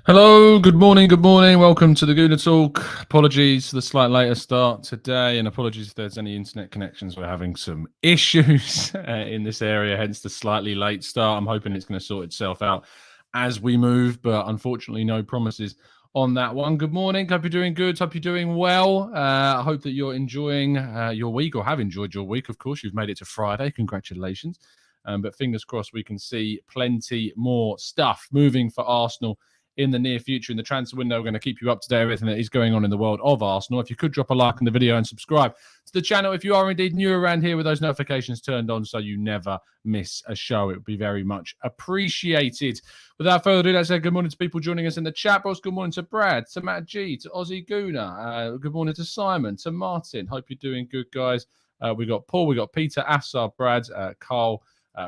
Hello, good morning. Welcome to the Gooner Talk. Apologies for the slight later start today, and apologies if there's any internet connections. We're having some issues in this area, hence the slightly late start. I'm hoping it's going to sort itself out as we move, but unfortunately, no promises on that one. Good morning. Hope you're doing good. Hope you're doing well. I hope that you're enjoying your week or have enjoyed your week. Of course, you've made it to Friday. Congratulations. But fingers crossed we can see plenty more stuff moving for Arsenal in the near future. In the transfer window, we're going to keep you up to date with everything that is going on in the world of Arsenal. If you could drop a like on the video and subscribe to the channel if you are indeed new around here with those notifications turned on so you never miss a show. It would be very much appreciated. Without further ado, let's say good morning to people joining us in the chat box. Good morning to Brad, to Matt G, to Aussie Gooner. Good morning to Simon, to Martin. Hope you're doing good, guys. We got Paul, we got Peter, Assar, Brad, Carl,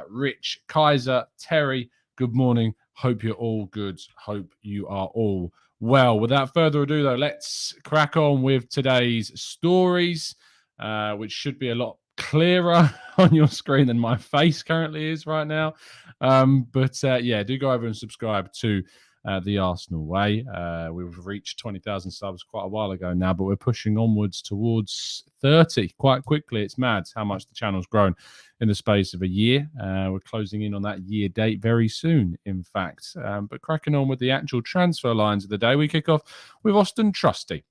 Rich, Kaiser, Terry. Good morning. Hope you're all good. Hope you are all well. Without further ado, though, let's crack on with today's stories, which should be a lot clearer on your screen than my face currently is right now. Yeah, do go over and subscribe to the Arsenal Way. We've reached 20,000 subs quite a while ago now, but we're pushing onwards towards 30 quite quickly. It's mad how much the channel's grown in the space of a year. We're closing in on that year date very soon, in fact. But cracking on with the actual transfer lines of the day, we kick off with Auston Trusty.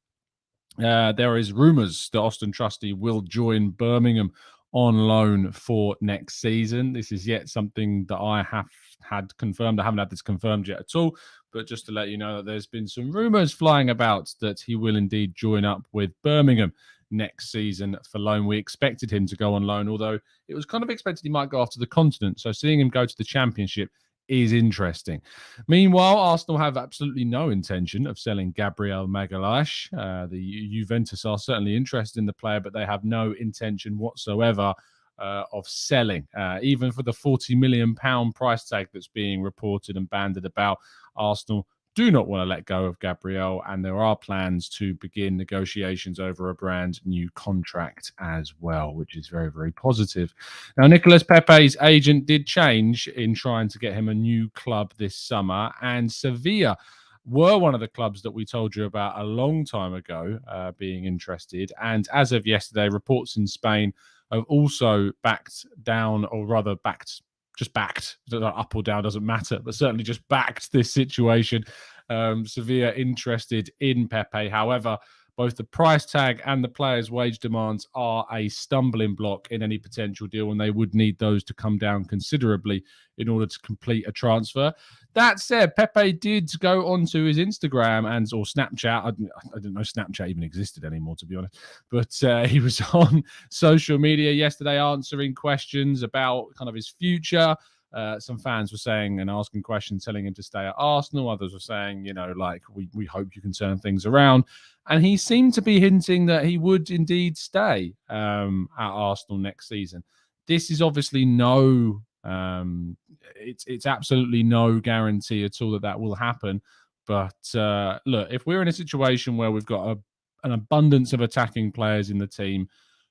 There is rumours that Auston Trusty will join Birmingham on loan for next season. This is yet something that I have had confirmed. I haven't had this confirmed yet at all, but just to let you know that there's been some rumours flying about that he will indeed join up with Birmingham next season for loan. We expected him to go on loan, although it was kind of expected he might go off to the continent. So seeing him go to the Championship is interesting. Meanwhile, Arsenal have absolutely no intention of selling Gabriel Magalhaes. The Juventus are certainly interested in the player, but they have no intention whatsoever of selling. Even for the £40 million price tag that's being reported and bandied about, Arsenal do not want to let go of Gabriel, and there are plans to begin negotiations over a brand new contract as well, which is very, very positive. Now, Nicolas Pepe's agent did change in trying to get him a new club this summer, and Sevilla were one of the clubs that we told you about a long time ago being interested. And as of yesterday, reports in Spain have also backed down, or rather just backed, up or down doesn't matter, but certainly just backed this situation. Sevilla interested in Pepe. However, both the price tag and the players' wage demands are a stumbling block in any potential deal, and they would need those to come down considerably in order to complete a transfer. That said, Pepe did go onto his Instagram or Snapchat. I didn't know Snapchat even existed anymore, to be honest. But he was on social media yesterday answering questions about kind of his future. Some fans were saying and asking questions, telling him to stay at Arsenal. Others were saying, we hope you can turn things around. And he seemed to be hinting that he would indeed stay at Arsenal next season. This is obviously it's absolutely no guarantee at all that will happen. But look, if we're in a situation where we've got an abundance of attacking players in the team,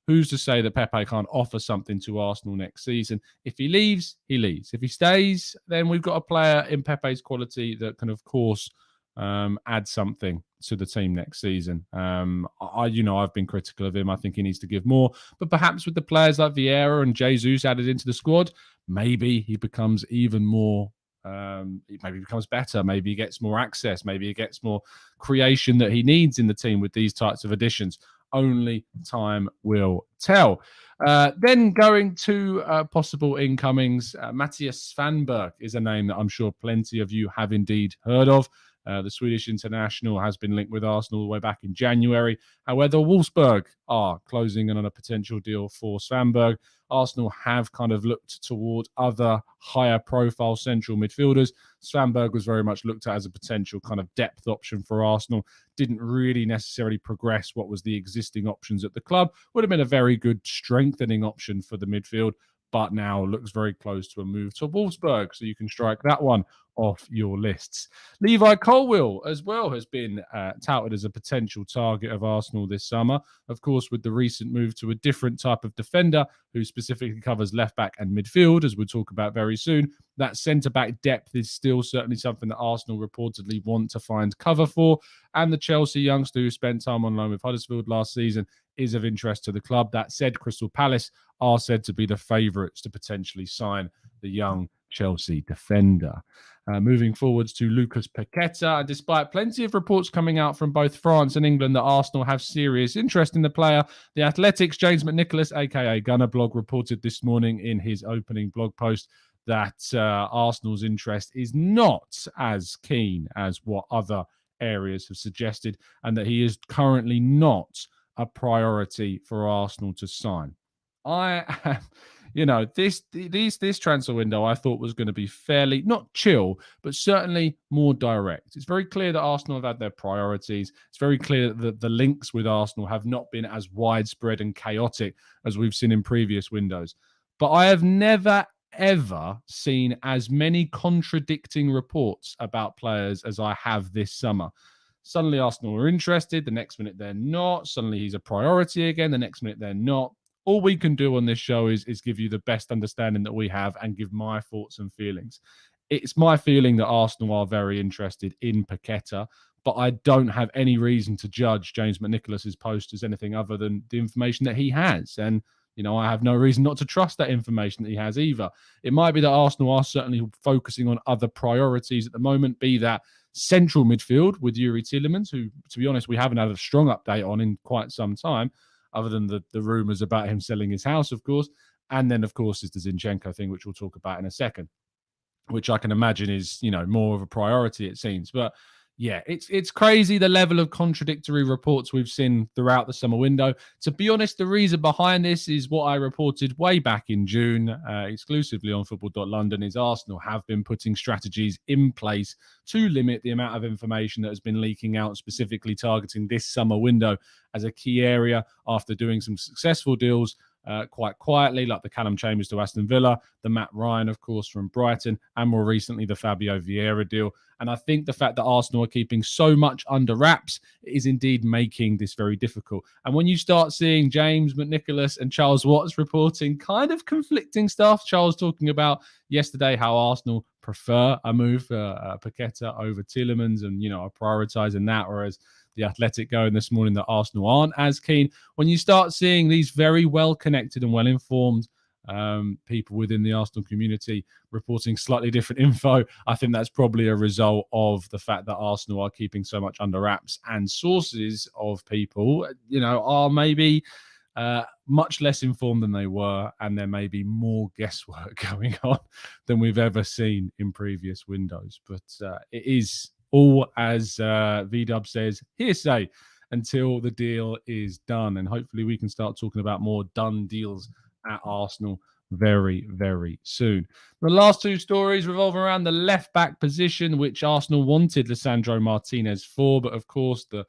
who's to say that Pepe can't offer something to Arsenal next season? If he leaves, he leaves. If he stays, then we've got a player in Pepe's quality that can, of course, add something to the team next season. I've been critical of him. I think he needs to give more. But perhaps with the players like Vieira and Jesus added into the squad, maybe he becomes even more maybe he becomes better, maybe he gets more access, maybe he gets more creation that he needs in the team with these types of additions. Only time will tell. Then going to possible incomings, Matthias Svanberg is a name that I'm sure plenty of you have indeed heard of. The Swedish international has been linked with Arsenal all the way back in January. However, Wolfsburg are closing in on a potential deal for Svanberg. Arsenal have kind of looked toward other higher profile central midfielders. Svanberg was very much looked at as a potential kind of depth option for Arsenal. Didn't really necessarily progress what was the existing options at the club. Would have been a very good strengthening option for the midfield, but now looks very close to a move to Wolfsburg. So you can strike that one off your lists. Levi Colwill as well has been touted as a potential target of Arsenal this summer. Of course, with the recent move to a different type of defender who specifically covers left back and midfield, as we'll talk about very soon, that centre-back depth is still certainly something that Arsenal reportedly want to find cover for. And the Chelsea youngster who spent time on loan with Huddersfield last season is of interest to the club. That said, Crystal Palace are said to be the favourites to potentially sign the young Chelsea defender. Moving forwards to Lucas Paqueta, and despite plenty of reports coming out from both France and England that Arsenal have serious interest in the player, the Athletic's James McNicholas, aka Gunner Blog, reported this morning in his opening blog post that Arsenal's interest is not as keen as what other areas have suggested, and that he is currently not a priority for Arsenal to sign. This transfer window I thought was going to be fairly, not chill, but certainly more direct. It's very clear that Arsenal have had their priorities. It's very clear that the links with Arsenal have not been as widespread and chaotic as we've seen in previous windows. But I have never, ever seen as many contradicting reports about players as I have this summer. Suddenly Arsenal are interested. The next minute they're not. Suddenly he's a priority again. The next minute they're not. All we can do on this show is give you the best understanding that we have and give my thoughts and feelings. It's my feeling that Arsenal are very interested in Paqueta, but I don't have any reason to judge James McNicholas's post as anything other than the information that he has. And, I have no reason not to trust that information that he has either. It might be that Arsenal are certainly focusing on other priorities at the moment, be that central midfield with Youri Tielemans, who, to be honest, we haven't had a strong update on in quite some time, other than the rumours about him selling his house, of course. And then, of course, is the Zinchenko thing, which we'll talk about in a second, which I can imagine is, more of a priority, it seems. But yeah, it's crazy the level of contradictory reports we've seen throughout the summer window. To be honest, the reason behind this is what I reported way back in June, exclusively on football.london, is Arsenal have been putting strategies in place to limit the amount of information that has been leaking out, specifically targeting this summer window as a key area after doing some successful deals quite quietly, like the Callum Chambers to Aston Villa, the Matt Ryan, of course, from Brighton, and more recently the Fabio Vieira deal. And I think the fact that Arsenal are keeping so much under wraps is indeed making this very difficult. And when you start seeing James McNicholas and Charles Watts reporting kind of conflicting stuff, Charles talking about yesterday how Arsenal prefer a move for Paqueta over Tielemans and, are prioritising that, whereas the Athletic going this morning that Arsenal aren't as keen. When you start seeing these very well-connected and well-informed people within the Arsenal community reporting slightly different info, I think that's probably a result of the fact that Arsenal are keeping so much under wraps, and sources of people, are maybe much less informed than they were, and there may be more guesswork going on than we've ever seen in previous windows. But it is all, as V-Dub says, hearsay until the deal is done. And hopefully we can start talking about more done deals at Arsenal very, very soon. The last two stories revolve around the left-back position, which Arsenal wanted Lisandro Martinez for. But of course, the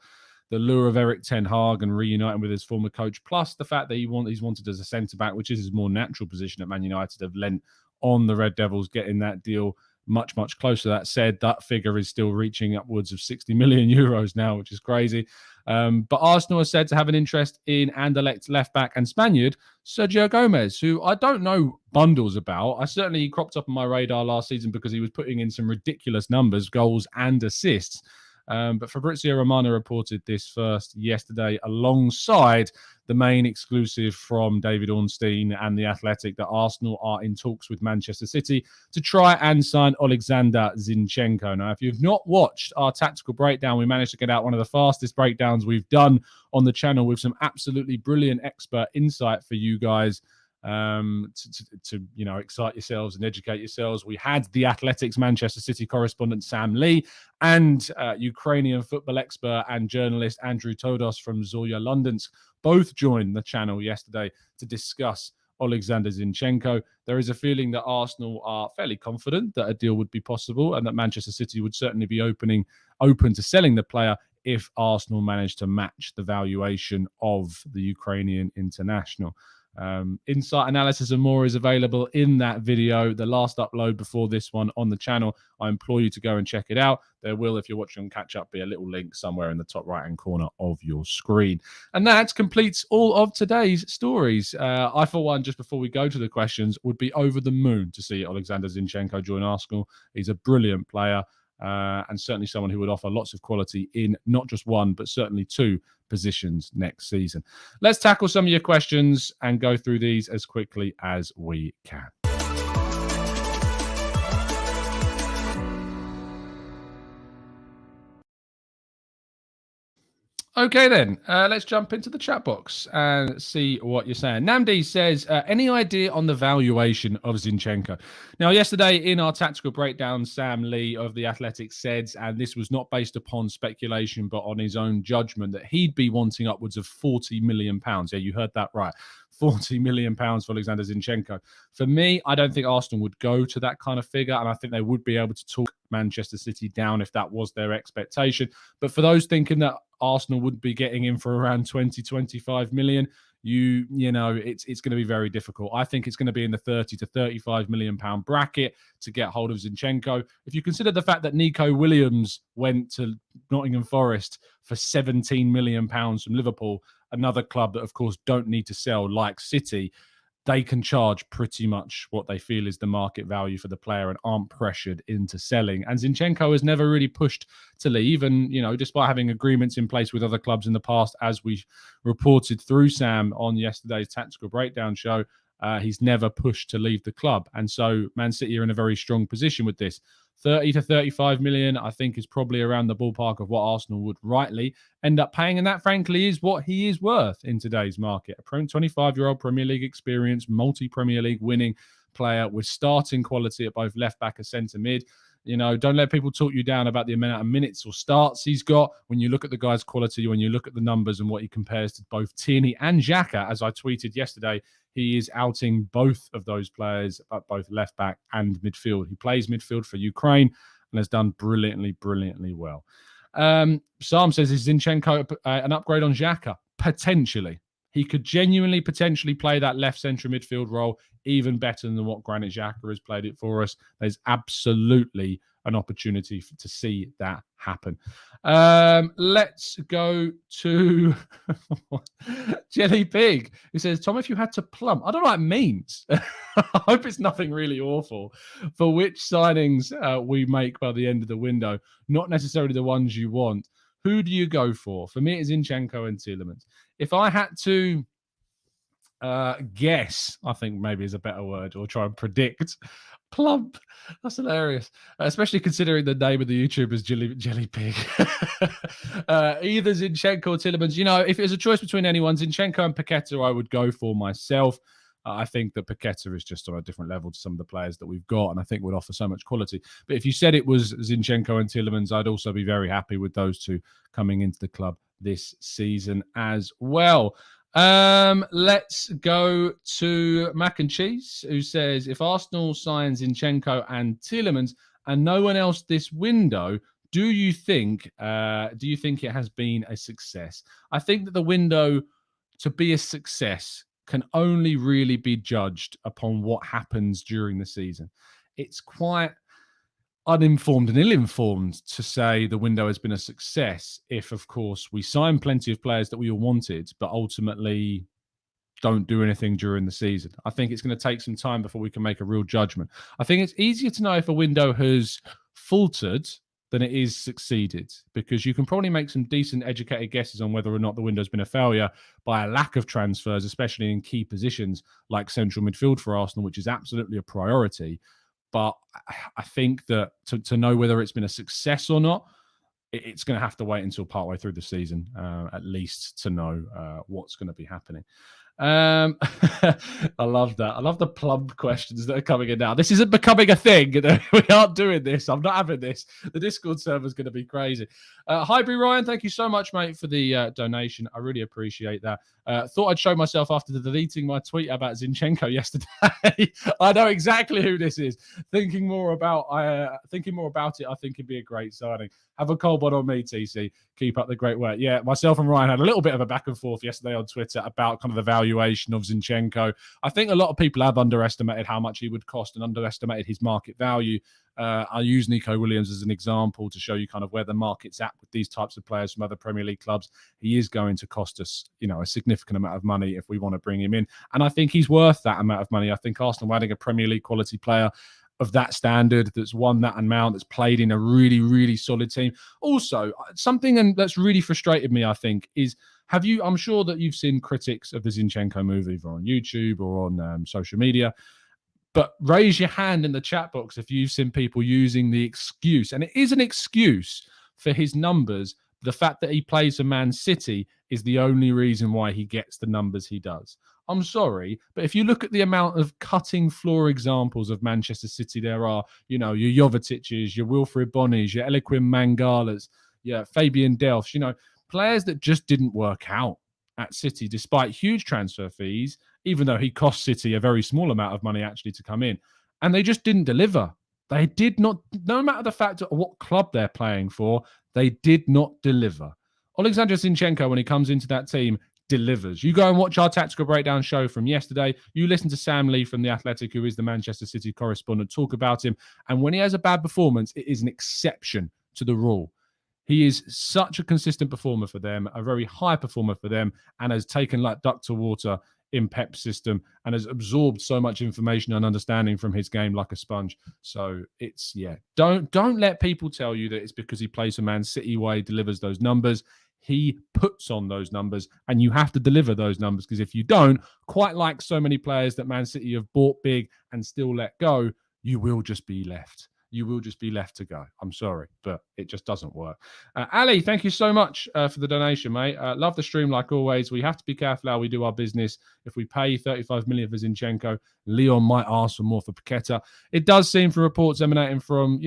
lure of Eric Ten Hag and reuniting with his former coach, plus the fact that he's wanted as a centre-back, which is his more natural position at Man United, have lent on the Red Devils getting that deal much, much closer. That said, that figure is still reaching upwards of 60 million euros now, which is crazy. But Arsenal are said to have an interest in Anderlecht left-back and Spaniard Sergio Gomez, who I don't know bundles about. He cropped up on my radar last season because he was putting in some ridiculous numbers, goals and assists. But Fabrizio Romano reported this first yesterday alongside the main exclusive from David Ornstein and The Athletic that Arsenal are in talks with Manchester City to try and sign Oleksandr Zinchenko. Now, if you've not watched our tactical breakdown, we managed to get out one of the fastest breakdowns we've done on the channel with some absolutely brilliant expert insight for you guys to excite yourselves and educate yourselves. We had The Athletic's Manchester City correspondent Sam Lee and Ukrainian football expert and journalist Andrew Todos from Zorya Londonsk both joined the channel yesterday to discuss Oleksandr Zinchenko. There is a feeling that Arsenal are fairly confident that a deal would be possible and that Manchester City would certainly be open to selling the player if Arsenal managed to match the valuation of the Ukrainian international. Insight analysis and more is available in that video, the last upload before this one on the channel. I implore you to go and check it out. There will, if you're watching on catch up, be a little link somewhere in the top right hand corner of your screen. And that completes all of today's stories. I, for one, just before we go to the questions, would be over the moon to see Oleksandr Zinchenko join Arsenal. He's a brilliant player. And certainly someone who would offer lots of quality in not just one, but certainly two positions next season. Let's tackle some of your questions and go through these as quickly as we can. Okay, then, let's jump into the chat box and see what you're saying. Namdi says, any idea on the valuation of Zinchenko? Now, yesterday in our tactical breakdown, Sam Lee of The Athletic said, and this was not based upon speculation, but on his own judgment, that he'd be wanting upwards of £40 million. Yeah, you heard that right. £40 million for Oleksandr Zinchenko. For me, I don't think Arsenal would go to that kind of figure, and I think they would be able to talk Manchester City down if that was their expectation. But for those thinking that Arsenal would be getting in for around 20-25 million, you know, it's going to be very difficult. I think it's going to be in the 30 to 35 million pound bracket to get hold of Zinchenko. If you consider the fact that Nico Williams went to Nottingham Forest for 17 million pounds from Liverpool, another club that, of course, don't need to sell like City, they can charge pretty much what they feel is the market value for the player and aren't pressured into selling. And Zinchenko has never really pushed to leave. And, you know, despite having agreements in place with other clubs in the past, as we reported through Sam on yesterday's Tactical Breakdown show, he's never pushed to leave the club. And so Man City are in a very strong position with this. 30 to 35 million, I think, is probably around the ballpark of what Arsenal would rightly end up paying. And that, frankly, is what he is worth in today's market. A 25-year-old Premier League experience, multi-Premier League winning player with starting quality at both left back and centre mid. You know, don't let people talk you down about the amount of minutes or starts he's got. When you look at the guy's quality, when you look at the numbers and what he compares to both Tierney and Xhaka, as I tweeted yesterday, he is outing both of those players at both left back and midfield. He plays midfield for Ukraine and has done brilliantly well. Sam says, is Zinchenko an upgrade on Xhaka? Potentially. He could genuinely, potentially play that left central midfield role even better than what Granit Xhaka has played it for us. There's absolutely an opportunity to see that happen. Let's go to Jelly Pig, who says, Tom, if you had to plump, I don't know what it means. I hope it's nothing really awful, for which signings we make by the end of the window, not necessarily the ones you want. Who do you go for? For me, it's Zinchenko and Tielemans. If I had to guess, I think maybe is a better word, or try and predict, plump. That's hilarious, especially considering the name of the YouTuber is Jelly Pig. Either Zinchenko or Tielemans. You know, if it was a choice between anyone, Zinchenko and Paqueta, I would go for myself. I think that Paqueta is just on a different level to some of the players that we've got, and I think would offer so much quality. But if you said it was Zinchenko and Tielemans, I'd also be very happy with those two coming into the club this season as well. Let's go to Mac and Cheese, who says, if Arsenal signs Zinchenko and Tielemans and no one else this window, do you think it has been a success? I think that the window to be a success can only really be judged upon what happens during the season. It's quite uninformed and ill-informed to say the window has been a success if, of course, we sign plenty of players that we all wanted, but ultimately don't do anything during the season. I think it's going to take some time before we can make a real judgment. I think it's easier to know if a window has faltered than it is succeeded, because you can probably make some decent educated guesses on whether or not the window's been a failure by a lack of transfers, especially in key positions like central midfield for Arsenal, which is absolutely a priority. But I think that to know whether it's been a success or not, it's going to have to wait until partway through the season, at least, to know what's going to be happening. I love that. I love the plump questions that are coming in now. This isn't becoming a thing. We aren't doing this. I'm not having this. The Discord server is going to be crazy. Hi, Brie Ryan. Thank you so much, mate, for the donation. I really appreciate that. Thought I'd show myself after deleting my tweet about Zinchenko yesterday. I know exactly who this is. Thinking more about it, I think it'd be a great signing. Have a cold one on me, TC. Keep up the great work. Yeah, myself and Ryan had a little bit of a back and forth yesterday on Twitter about kind of the value valuation of Zinchenko. I think a lot of people have underestimated how much he would cost and underestimated his market value. I'll use Nico Williams as an example to show you kind of where the market's at with these types of players from other Premier League clubs. He is going to cost us, a significant amount of money if we want to bring him in. And I think he's worth that amount of money. I think Arsenal adding a Premier League quality player of that standard, that's won that amount, that's played in a really, really solid team. Also, something that's really frustrated me, I think, is I'm sure that you've seen critics of the Zinchenko move either on YouTube or on social media. But raise your hand in the chat box if you've seen people using the excuse, and it is an excuse for his numbers. The fact that he plays for Man City is the only reason why he gets the numbers he does. I'm sorry, but if you look at the amount of cutting floor examples of Manchester City, there are, your Jovetiches, your Wilfried Bonnies, your Eliquim Mangalas, your Fabian Delphs, players that just didn't work out at City despite huge transfer fees, even though he cost City a very small amount of money actually to come in. And they just didn't deliver. They did not, no matter the fact of what club they're playing for, they did not deliver. Oleksandr Zinchenko, when he comes into that team, delivers. You go and watch our tactical breakdown show from yesterday. You listen to Sam Lee from The Athletic, who is the Manchester City correspondent, talk about him. And when he has a bad performance, it is an exception to the rule. He is such a consistent performer for them, a very high performer for them, and has taken like duck to water in Pep's system and has absorbed so much information and understanding from his game like a sponge. So it's, don't let people tell you that it's because he plays for Man City why he delivers those numbers. He puts on those numbers, and you have to deliver those numbers, because if you don't, quite like so many players that Man City have bought big and still let go, you will just be left. You will just be left to go. I'm sorry, but it just doesn't work. Ali, thank you so much for the donation, mate. Love the stream like always. We have to be careful how we do our business. If we pay 35 million for Zinchenko, Leon might ask for more for Paqueta. It does seem from reports emanating from,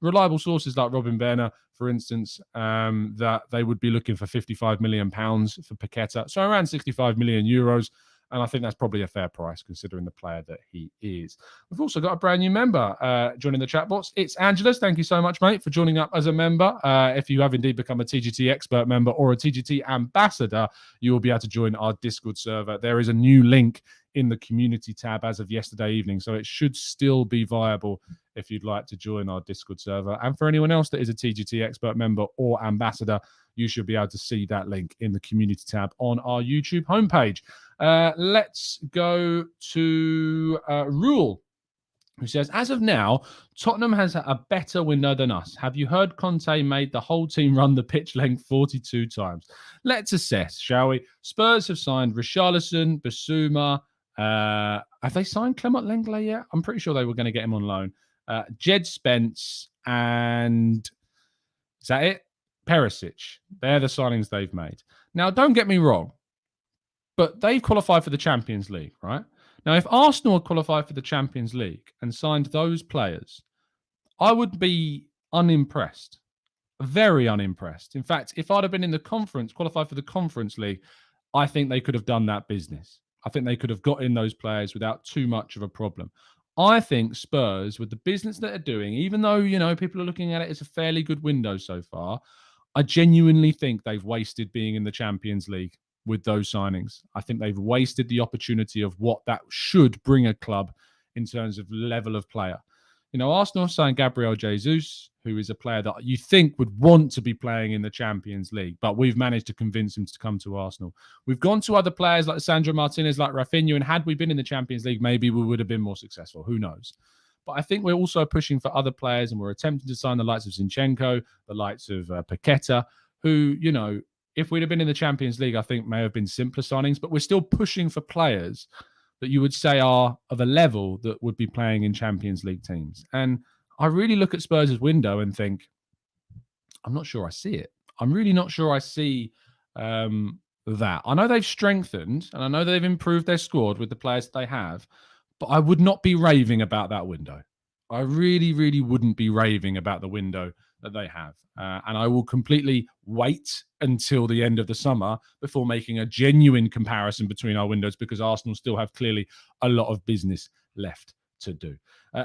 reliable sources like Robin Berner, for instance, that they would be looking for 55 million pounds for Paqueta. So around 65 million euros. And I think that's probably a fair price considering the player that he is. We've also got a brand new member joining the chat box. It's Angela's. Thank you so much, mate, for joining up as a member. If you have indeed become a TGT expert member or a TGT ambassador, you will be able to join our Discord server. There is a new link in the community tab as of yesterday evening, so it should still be viable if you'd like to join our Discord server. And for anyone else that is a TGT expert member or ambassador, you should be able to see that link in the community tab on our YouTube homepage. Let's go to Rule, who says, as of now, Tottenham has a better window than us. Have you heard Conte made the whole team run the pitch length 42 times? Let's assess, shall we? Spurs have signed Richarlison, Basuma. Have they signed Clement Lenglet yet? I'm pretty sure they were going to get him on loan. Jed Spence, and is that it? Perisic. They're the signings they've made. Now, don't get me wrong, but they've qualified for the Champions League, right? Now, if Arsenal had qualified for the Champions League and signed those players, I would be unimpressed. Very unimpressed. In fact, if I'd have been in the conference, qualified for the Conference League, I think they could have done that business. I think they could have got in those players without too much of a problem. I think Spurs, with the business that they're doing, even though, people are looking at it as a fairly good window so far, I genuinely think they've wasted being in the Champions League with those signings. I think they've wasted the opportunity of what that should bring a club in terms of level of player. Arsenal signed Gabriel Jesus, who is a player that you think would want to be playing in the Champions League, but we've managed to convince him to come to Arsenal. We've gone to other players like Sandro Martinez, like Rafinha, and had we been in the Champions League, maybe we would have been more successful. Who knows? But I think we're also pushing for other players, and we're attempting to sign the likes of Zinchenko, the likes of Paqueta, who, if we'd have been in the Champions League, I think may have been simpler signings, but we're still pushing for players that you would say are of a level that would be playing in Champions League teams. And I really look at Spurs' window and think, I'm not sure I see it. I'm really not sure I see that. I know they've strengthened and I know they've improved their squad with the players that they have, but I would not be raving about that window. I really, really wouldn't be raving about the window that they have. And I will completely wait until the end of the summer before making a genuine comparison between our windows, because Arsenal still have clearly a lot of business left to do.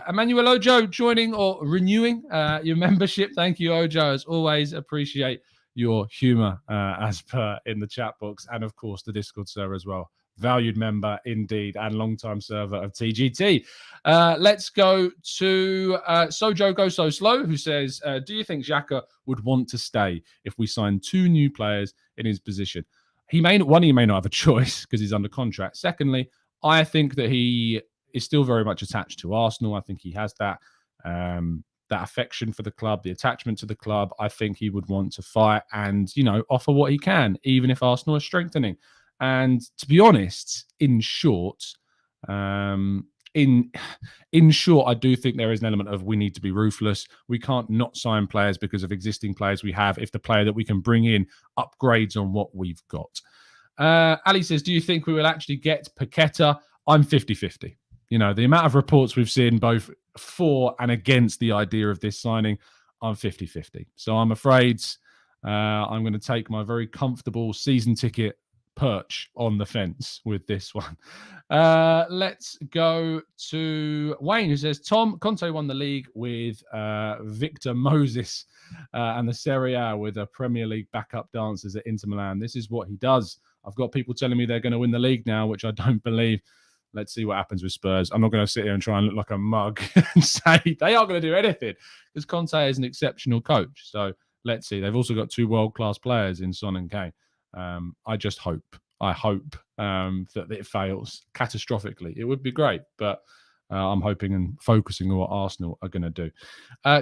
Emmanuel Ojo joining or renewing your membership. Thank you, Ojo. As always, appreciate your humor as per in the chat box, and of course the Discord server as well. valued member indeed and long-time server of TGT. Let's go to Sojo Go So Slow, who says, do you think Xhaka would want to stay if we sign 2 new players in his position? He may not have a choice because he's under contract. Secondly, I think that he is still very much attached to Arsenal. I think he has that affection for the club, the attachment to the club. I think he would want to fight and, offer what he can, even if Arsenal are strengthening. And to be honest, in short, in short, I do think there is an element of we need to be ruthless. We can't not sign players because of existing players we have if the player that we can bring in upgrades on what we've got. Ali says, do you think we will actually get Paqueta? I'm 50-50. The amount of reports we've seen both for and against the idea of this signing, I'm 50-50. So I'm afraid I'm going to take my very comfortable season ticket perch on the fence with this one. Let's go to Wayne, who says, Tom, Conte won the league with Victor Moses and the Serie A with a Premier League backup dancers at Inter Milan. This is what he does. I've got people telling me they're going to win the league now, which I don't believe. Let's see what happens with Spurs. I'm not going to sit here and try and look like a mug and say they aren't going to do anything because Conte is an exceptional coach. So let's see. They've also got 2 world-class players in Son and Kane. I hope that it fails catastrophically. It would be great, but I'm hoping and focusing on what Arsenal are going to do.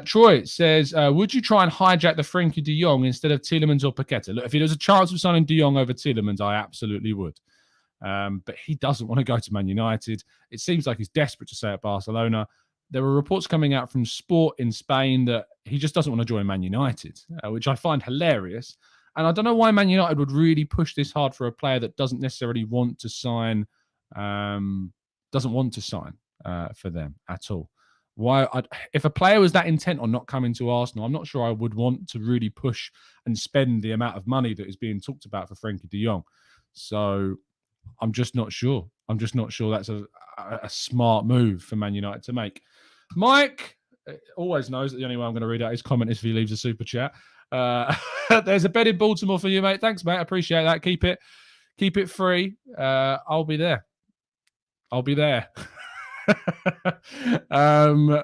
Troy says, would you try and hijack the Frenkie de Jong instead of Tielemans or Paqueta? Look, if there was a chance of signing de Jong over Tielemans, I absolutely would. But he doesn't want to go to Man United. It seems like he's desperate to stay at Barcelona. There were reports coming out from Sport in Spain that he just doesn't want to join Man United, which I find hilarious. And I don't know why Man United would really push this hard for a player that doesn't necessarily want to sign, for them at all. If a player was that intent on not coming to Arsenal, I'm not sure I would want to really push and spend the amount of money that is being talked about for Frenkie de Jong. So I'm just not sure. That's a smart move for Man United to make. Mike always knows that the only way I'm going to read out his comment is if he leaves a super chat. There's a bed in Baltimore for you, mate. Thanks, mate. I appreciate that. Keep it free. I'll be there. I don't know.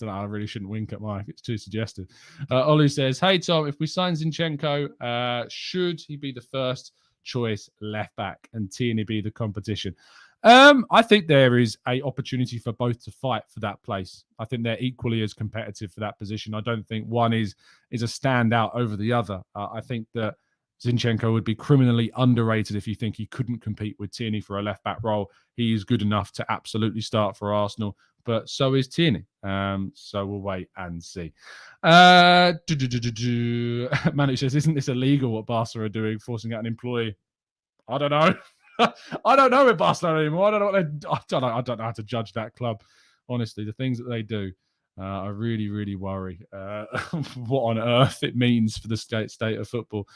I really shouldn't wink at Mike. It's too suggestive. Olu says, hey, Tom, if we sign Zinchenko, should he be the first choice left back and Tierney be the competition? I think there is a opportunity for both to fight for that place. I think they're equally as competitive for that position. I don't think one is a standout over the other. I think that Zinchenko would be criminally underrated if you think he couldn't compete with Tierney for a left back role. He is good enough to absolutely start for Arsenal, but so is Tierney. So we'll wait and see. Manu says, isn't this illegal what Barca are doing, forcing out an employee? I don't know. I don't know with Barcelona anymore. I don't know how to judge that club. Honestly, the things that they do, I really, really worry what on earth it means for the state of football.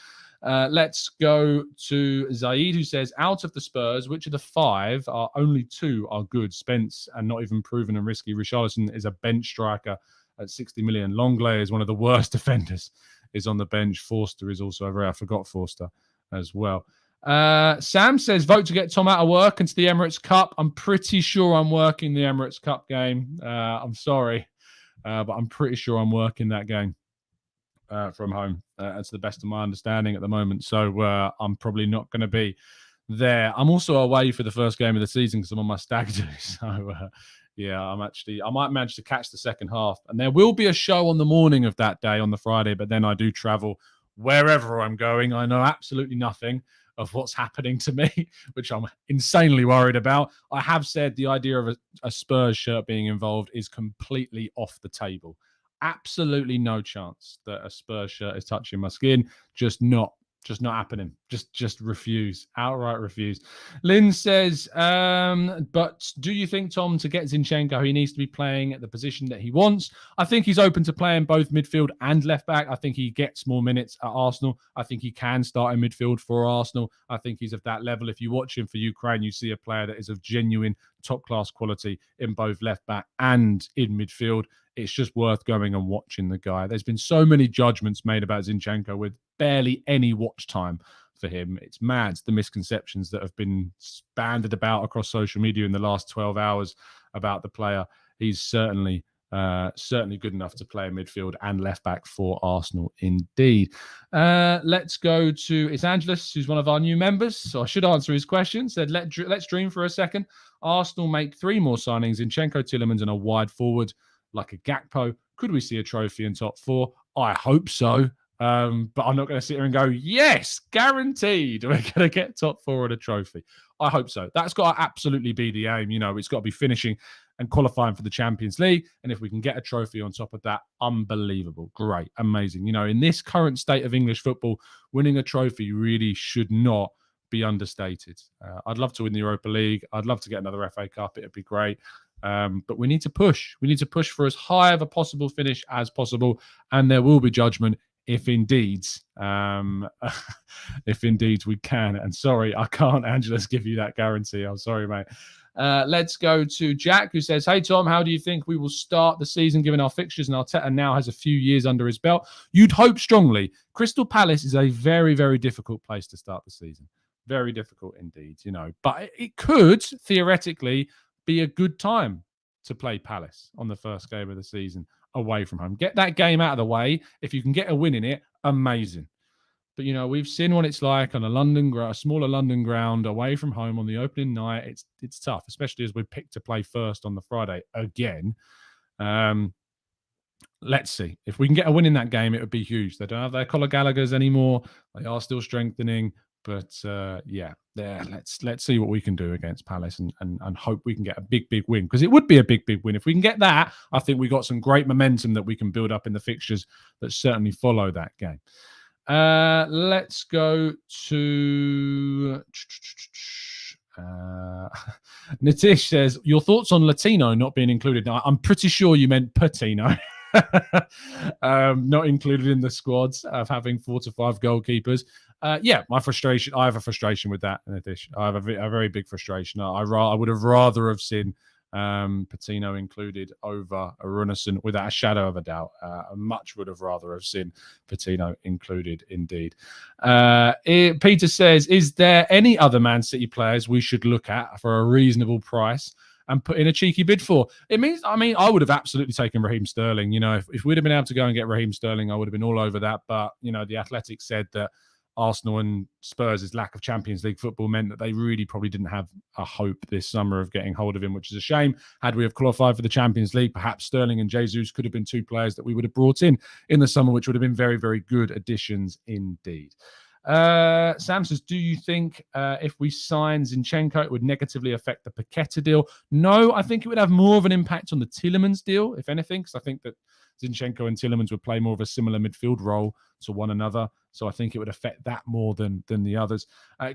Let's go to Zaid, who says, out of the Spurs, which of the 5 are only 2 are good? Spence and not even proven and risky. Richarlison is a bench striker at 60 million. Longley is one of the worst defenders, is on the bench. Forster is also over. I forgot Forster as well. Sam says, vote to get Tom out of work into the Emirates Cup. I'm pretty sure I'm working the Emirates Cup game. I'm sorry, but I'm pretty sure I'm working that game from home. That's the best of my understanding at the moment. So I'm probably not going to be there. I'm also away for the first game of the season because I'm on my stag do. So yeah, I might manage to catch the second half. And there will be a show on the morning of that day on the Friday, but then I do travel wherever I'm going. I know absolutely nothing of what's happening to me, which I'm insanely worried about. I have said the idea of a Spurs shirt being involved is completely off the table. Absolutely no chance that a Spurs shirt is touching my skin. Just not happening. Just refuse. Outright refuse. Lynn says, but do you think, Tom, to get Zinchenko, he needs to be playing at the position that he wants? I think he's open to playing both midfield and left back. I think he gets more minutes at Arsenal. I think he can start in midfield for Arsenal. I think he's of that level. If you watch him for Ukraine, you see a player that is of genuine top-class quality in both left back and in midfield. It's just worth going and watching the guy. There's been so many judgments made about Zinchenko with barely any watch time for him. It's mad, the misconceptions that have been banded about across social media in the last 12 hours about the player. He's certainly good enough to play in midfield and left back for Arsenal indeed. Let's go to, it's Angelus, who's one of our new members, so I should answer his question. Said, let's dream for a second. Arsenal make 3 more signings, Zinchenko, Tielemans and a wide forward like a Gakpo. Could we see a trophy in top 4? I hope so. But I'm not going to sit here and go, yes, guaranteed we're going to get top 4 at a trophy. I hope so. That's got to absolutely be the aim. It's got to be finishing and qualifying for the Champions League. And if we can get a trophy on top of that, unbelievable. Great. Amazing. In this current state of English football, winning a trophy really should not be understated. I'd love to win the Europa League. I'd love to get another FA Cup. It'd be great. But we need to push. We need to push for as high of a possible finish as possible. And there will be judgment if indeed we can. And sorry, I can't, Angelus, give you that guarantee. I'm sorry, mate. Let's go to Jack, who says, hey, Tom, how do you think we will start the season given our fixtures and Arteta now has a few years under his belt? You'd hope strongly. Crystal Palace is a very, very difficult place to start the season. Very difficult indeed, But it could, theoretically, be a good time to play Palace on the first game of the season away from home. Get that game out of the way. If you can get a win in it, amazing. But, we've seen what it's like on a smaller London ground away from home on the opening night. It's tough, especially as we're picked to play first on the Friday again. Let's see. If we can get a win in that game, it would be huge. They don't have their Conor Gallagher's anymore. They are still strengthening. But, let's see what we can do against Palace and hope we can get a big win. Because it would be a big win. If we can get that, I think we got some great momentum that we can build up in the fixtures that certainly follow that game. Let's go to Nitish says, your thoughts on Latino not being included? Now, I'm pretty sure you meant Patino. Not included in the squads of having 4 to 5 goalkeepers. My frustration. I have a frustration with that, Nitish. I have a very big frustration. I would have rather have seen Patino included over Runarsson without a shadow of a doubt. I much would have rather have seen Patino included indeed. Peter says, is there any other Man City players we should look at for a reasonable price and put in a cheeky bid for? I would have absolutely taken Raheem Sterling. If we'd have been able to go and get Raheem Sterling, I would have been all over that. But, the Athletic said that Arsenal and Spurs' lack of Champions League football meant that they really probably didn't have a hope this summer of getting hold of him, which is a shame. Had we have qualified for the Champions League, perhaps Sterling and Jesus could have been 2 players that we would have brought in the summer, which would have been very, very good additions indeed. Sam says, do you think if we sign Zinchenko, it would negatively affect the Paqueta deal? No, I think it would have more of an impact on the Tielemans deal, if anything, because I think that Zinchenko and Tielemans would play more of a similar midfield role to one another. So I think it would affect that more than the others.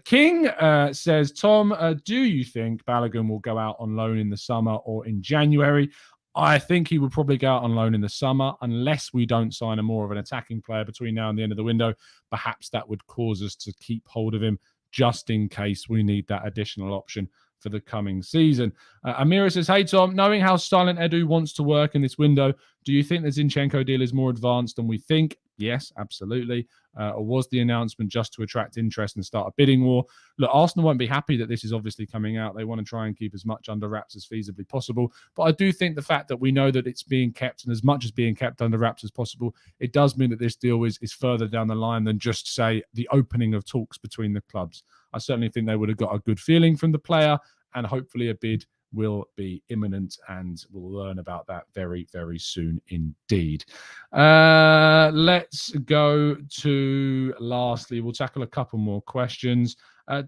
King says, Tom, do you think Balogun will go out on loan in the summer or in January? I think he would probably go out on loan in the summer unless we don't sign a more of an attacking player between now and the end of the window. Perhaps that would cause us to keep hold of him just in case we need that additional option for the coming season. Amira says, hey, Tom, knowing how silent Edu wants to work in this window, do you think the Zinchenko deal is more advanced than we think? Yes, absolutely. Or was the announcement just to attract interest and start a bidding war? Look, Arsenal won't be happy that this is obviously coming out. They want to try and keep as much under wraps as feasibly possible. But I do think the fact that we know that it's being kept, and as much as being kept under wraps as possible, it does mean that this deal is further down the line than just, say, the opening of talks between the clubs. I certainly think they would have got a good feeling from the player, and hopefully a bid will be imminent, and we'll learn about that very, very soon indeed. Let's go to, lastly, we'll tackle a couple more questions.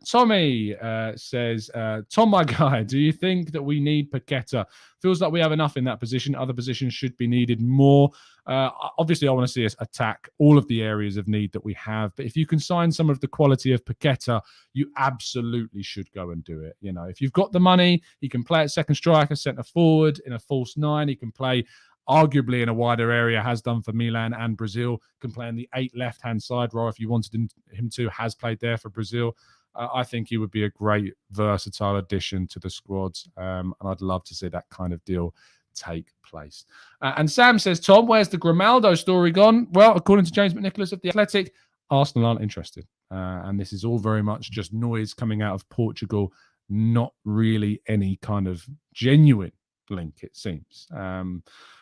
Tommy says, Tom, my guy, do you think that we need Paqueta? Feels like we have enough in that position. Other positions should be needed more. Obviously, I want to see us attack all of the areas of need that we have. But if you can sign some of the quality of Paqueta, you absolutely should go and do it. If you've got the money, he can play at second striker, centre forward, in a false 9. He can play arguably in a wider area, has done for Milan and Brazil, can play on the 8 left-hand side row if you wanted him to, has played there for Brazil. I think he would be a great, versatile addition to the squads, and I'd love to see that kind of deal take place. And Sam says, Tom, where's the Grimaldo story gone? Well, according to James McNicholas of The Athletic, Arsenal aren't interested. And this is all very much just noise coming out of Portugal, not really any kind of genuine link, it seems.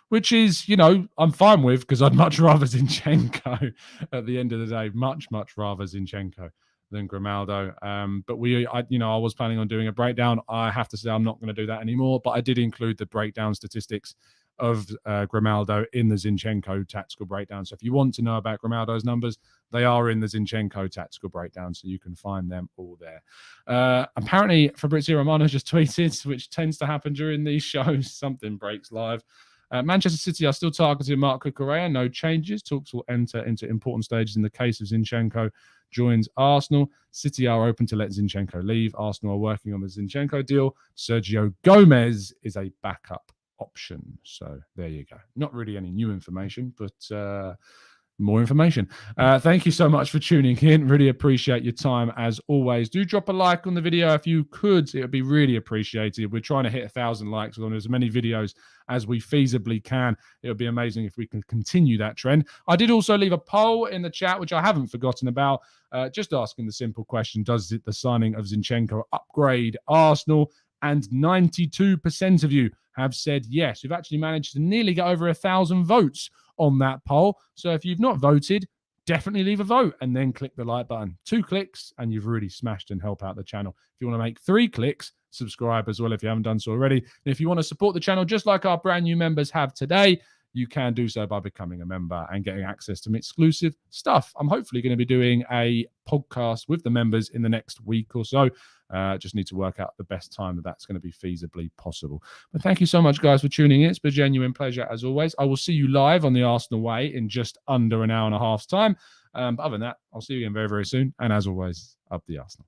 Which is, I'm fine with, because I'd much rather Zinchenko at the end of the day, much rather Zinchenko than Grimaldo. But I was planning on doing a breakdown. I have to say I'm not going to do that anymore, but I did include the breakdown statistics of Grimaldo in the Zinchenko tactical breakdown. So if you want to know about Grimaldo's numbers, they are in the Zinchenko tactical breakdown, so you can find them all there. Apparently, Fabrizio Romano just tweeted, which tends to happen during these shows, something breaks live. Manchester City are still targeting Marco Correa. No changes. Talks will enter into important stages in the case of Zinchenko joins Arsenal. City are open to let Zinchenko leave. Arsenal are working on the Zinchenko deal. Sergio Gomez is a backup option. So there you go. Not really any new information, but more information. Thank you so much for tuning in. Really appreciate your time as always. Do drop a like on the video if you could. It would be really appreciated. We're trying to hit 1,000 likes on as many videos as we feasibly can. It would be amazing if we can continue that trend. I did also leave a poll in the chat, which I haven't forgotten about, just asking the simple question, does the signing of Zinchenko upgrade Arsenal? And 92% of you have said yes. We've actually managed to nearly get over 1,000 votes on that poll. So if you've not voted, definitely leave a vote and then click the like button. 2 clicks and you've really smashed and help out the channel. If you want to make 3 clicks, subscribe as well if you haven't done so already. And if you want to support the channel just like our brand new members have today, you can do so by becoming a member and getting access to exclusive stuff. I'm hopefully going to be doing a podcast with the members in the next week or so. Just need to work out the best time that's going to be feasibly possible. But thank you so much, guys, for tuning in. It's been a genuine pleasure, as always. I will see you live on the Arsenal Way in just under an hour and a half's time. But other than that, I'll see you again very, very soon. And as always, up the Arsenal.